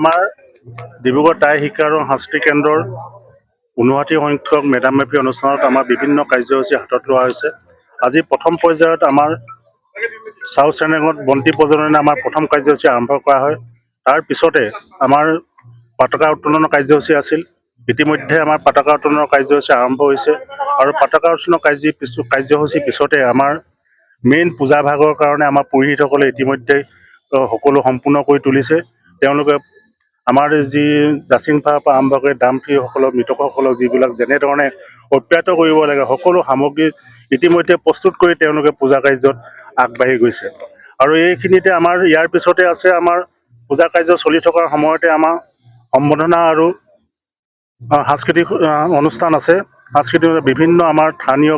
আমাৰ ডিব্ৰুগড় টাই শিক্ষা আৰু সাংস্কৃতিক কেন্দ্ৰৰ 59 সংখ্যক মেডাম মেফি অনুষ্ঠানত আমাৰ বিভিন্ন কাৰ্যসূচী হাতত লোৱা হৈছে। আজি প্ৰথম পৰ্যায়ত আমাৰ চাউথ চেনেঙত বন্তি প্ৰজ্বলনে আমাৰ প্ৰথম কাৰ্যসূচী আৰম্ভ কৰা হয়। তাৰ পিছতে আমাৰ পতাকা উত্তোলনৰ কাৰ্যসূচী আছিল। ইতিমধ্যে আমাৰ পতাকা উত্তোলনৰ কাৰ্যসূচী আৰম্ভ হৈছে আৰু পতাকা উত্তোলনৰ কাৰ্যসূচীৰ পিছতে আমাৰ মেইন পূজা ভাগৰ কাৰণে আমাৰ পুৰোহিতসকলে ইতিমধ্যে সকলো সম্পূৰ্ণ কৰি তুলিছে। তেওঁলোকে আমাৰ যি জাচিংফাৰ পৰা আৰম্ভ কৰি দামফিসকলক মৃতকসকলক যিবিলাক যেনেধৰণে অপ্যায়িত কৰিব লাগে সকলো সামগ্ৰী ইতিমধ্যে প্ৰস্তুত কৰি তেওঁলোকে পূজা কাৰ্যত আগবাঢ়ি গৈছে। আৰু এইখিনিতে আমাৰ ইয়াৰ পিছতে আছে আমাৰ পূজা কাৰ্য চলি থকাৰ সময়তে আমাৰ সম্বৰ্ধনা আৰু সাংস্কৃতিক অনুষ্ঠান আছে। সাংস্কৃতিক বিভিন্ন আমাৰ স্থানীয়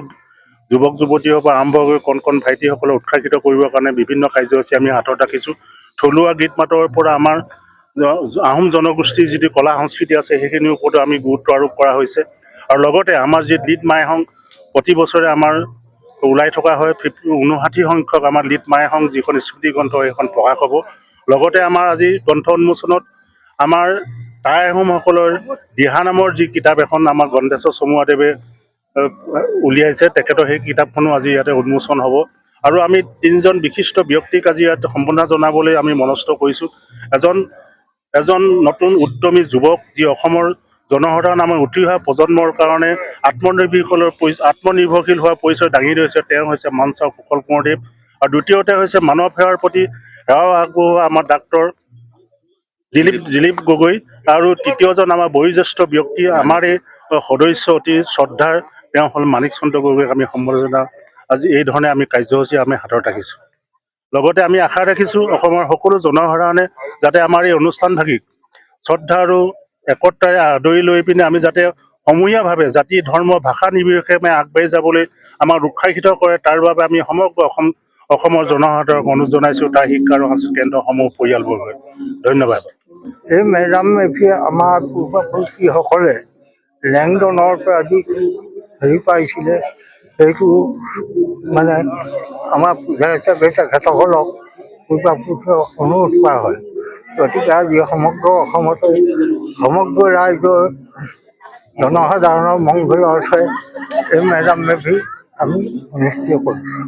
যুৱক যুৱতীৰ পৰা আৰম্ভ কৰি কণ কণ ভাইটিসকলক উৎসাহিত কৰিবৰ কাৰণে বিভিন্ন কাৰ্যসূচী আমি হাতত ৰাখিছোঁ। থলুৱা গীত মাতৰ পৰা আমাৰ আহোম জনগোষ্ঠীৰ যিটো কলা সংস্কৃতি আছে সেইখিনিৰ ওপৰতো আমি গুৰুত্ব আৰোপ কৰা হৈছে। আৰু লগতে আমাৰ যি লিড মাইহং প্ৰতি বছৰে আমাৰ ওলাই থকা হয়। 59 সংখ্যক আমাৰ লিড মাইহং যিখন স্মৃতি গ্ৰন্থ সেইখন প্ৰকাশ হ'ব। লগতে আমাৰ আজি গ্ৰন্থ উন্মোচনত আমাৰ টাই আহোমসকলৰ দিহা নামৰ যি কিতাপ এখন আমাৰ গণেশ্বৰ চমুৱাদেৱে উলিয়াইছে, তেখেতৰ সেই কিতাপখনো আজি ইয়াতে উন্মোচন হ'ব। আৰু আমি 3জন বিশিষ্ট ব্যক্তিক আজি ইয়াত সম্বৰ্ধনা জনাবলৈ আমি মনস্থ কৰিছোঁ। এজন নতুন উদ্যমী যুৱক, যি অসমৰ জনসাধাৰণ আমাৰ উঠি অহা প্ৰজন্মৰ কাৰণে আত্মনিৰ্ভৰশীল হোৱাৰ পৰিচয় দাঙি ধৰিছে। তেওঁ হৈছে মঞ্চাও কুশল কোঁৱৰদেৱ। আৰু দ্বিতীয়তে হৈছে মানৱ সেৱাৰ প্ৰতি সেৱা আগবঢ়োৱা আমাৰ ডাক্তৰ দিলীপ গগৈ। আৰু তৃতীয়জন আমাৰ বয়োজ্যেষ্ঠ ব্যক্তি আমাৰ এই সদস্য অতি শ্ৰদ্ধাৰ তেওঁ হ'ল মাণিক চন্দ্ৰ গগৈক আমি সম্বৰ্ধনা আজি এই ধৰণে আমি কাৰ্যসূচী আমি হাতত ৰাখিছোঁ। লগতে আমি আশা ৰাখিছোঁ অসমৰ সকলো জনসাধাৰণে যাতে আমাৰ এই অনুষ্ঠানভাগিক শ্ৰদ্ধা আৰু একতাৰে আদৰি লৈ পিনে আমি যাতে সমূহীয়াভাৱে জাতি ধৰ্ম ভাষা নিৰ্বিশেষে আগবাঢ়ি যাবলৈ আমাক উৎসাহিত কৰে। তাৰ বাবে আমি সমগ্ৰ অসমৰ জনসাধাৰণক অনুৰোধ জনাইছোঁ। তাৰ শিক্ষা আৰু সাংস্কৃতিক কেন্দ্ৰসমূহ পৰিয়ালবৰ্গই ধন্যবাদ। এই মেডাম মেফিয়ে আমাৰ পূৰ্বপুৰুষীসকলে লেংডনৰ পৰা আদি হেৰি পাইছিলে, সেইটো মানে আমাৰ পূজা হিচাপে তেখেতসকলক পূৰ্বপুৰুষে অনুৰোধ কৰা হয়। গতিকে আজি সমগ্ৰ অসমতে সমগ্ৰ ৰাইজৰ জনসাধাৰণৰ মংগলৰ অৰ্থে এই মেডাম মেফি আমি অনুষ্ঠিত কৰিছোঁ।